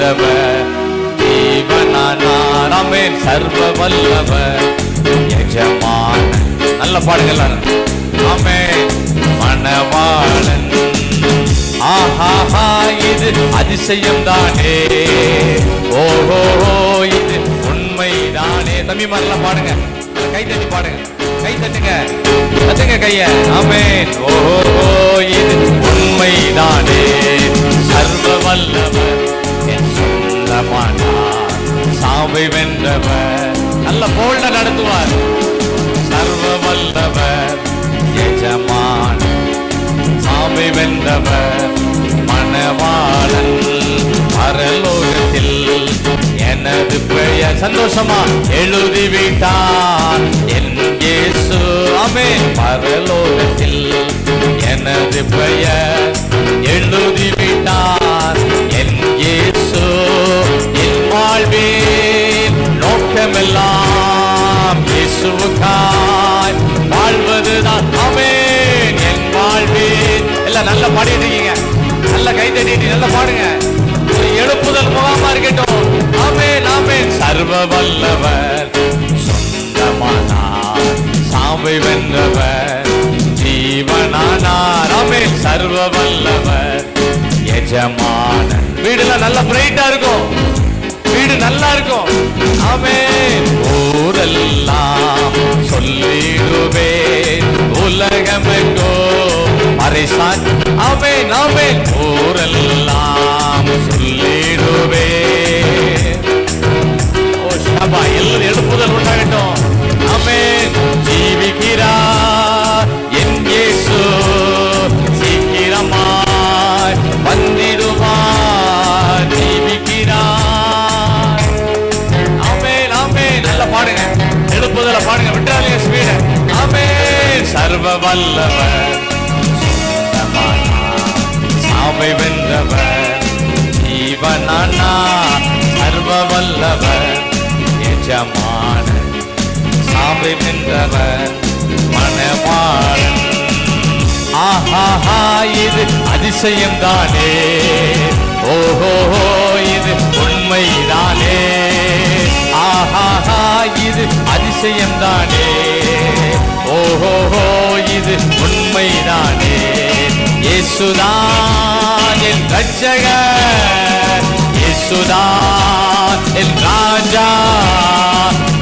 வென்றவர் ஜீவனானார். ஆமென். சர்வ வல்லவர் எஜமான. நல்ல பாடுங்கள். ஆமென். மணவாளன். ஆஹா, இது அதிசயம் தானே. ஓஹோ, இது உண்மைதானே. தம்பி மாதிரிலாம் பாடுங்க, கை தட்டி பாடுங்க, கை தட்டுங்க, தட்டுங்க கைய. ஆமென். ஓஹோ, இது உண்மைதானே. சர்வ வல்லவர் என் சொந்தமானார். சாவை வென்றவர். நல்ல போல்ட நடத்துவார். சர்வ வல்லவர் எஜமான. சாவை வென்றவர் மணவாளன். பரலோகத்தில் எனது பெயர் சந்தோஷமா எழுதிவிட்டார் என் இயேசு. ஆமென். பரலோகத்தில் எனது பெயர் எழுதிவிட்டார் என் இயேசு. என் வாழ்வில் நோக்கமெல்லாம் இயேசுவுக்காய் வாழ்வதுதான். ஆமென். என் வாழ்வில் எல்லாம் நல்லா பாடிட்டு இருக்கீங்க, நல்ல கை தட்டிட்டு நல்லா பாடுங்க. ஒரு எழுப்புதல் முகாமா இருக்கட்டும். ஆமென். ஆமென். சர்வ வல்லவர் சொந்தமானார். சாவை வென்றவர் ஜீவனானார். ஆமென். சர்வ வல்லவர் எஜமான. வீடுலாம் நல்லா பிரைட்டா இருக்கும், வீடு நல்லா இருக்கும். ஆமென். ஊரெல்லாம் சொல்லிடுவே உலகமெங்கோ மறைசான். ஆமென். ஆமென். ஊரெல்லாம் சொல்லிடுவே. ஓ ஷபா, எல்லாம் எழுப்புதல் உண்டாகட்டும். ஆமென். ஜீவிக்கிறார் என் இயேசு. சீக்கிரமாய் வந்திடுவார். ஜீவிக்கிறார். ஆமென். ஆமென். நல்லா பாடுங்க, எழுப்புதல பாடுங்க, விட்டுறாதீங்க ஸ்பீட. ஆமென். சர்வ வல்லவர் சாவை வென்றவர் ஜீவனானார். சர்வ வல்லவர் எஜமான. சாவை வென்றவர் மணவாளன். ஆஹா, இது அதிசயம் தானே. ஓஹோ, இது உண்மைதானே. ஆஹா, இது அதிசயம் தானே. ஓஹோ, இது உண்மைதானே. இயேசுதான் என் ரட்சகர். இயேசுதான் என் ராஜா.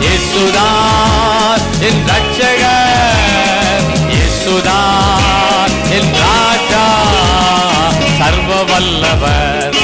இயேசுதான் என் ரட்சகர். இயேசுதான் என் ராஜா. சர்வ வல்லவர்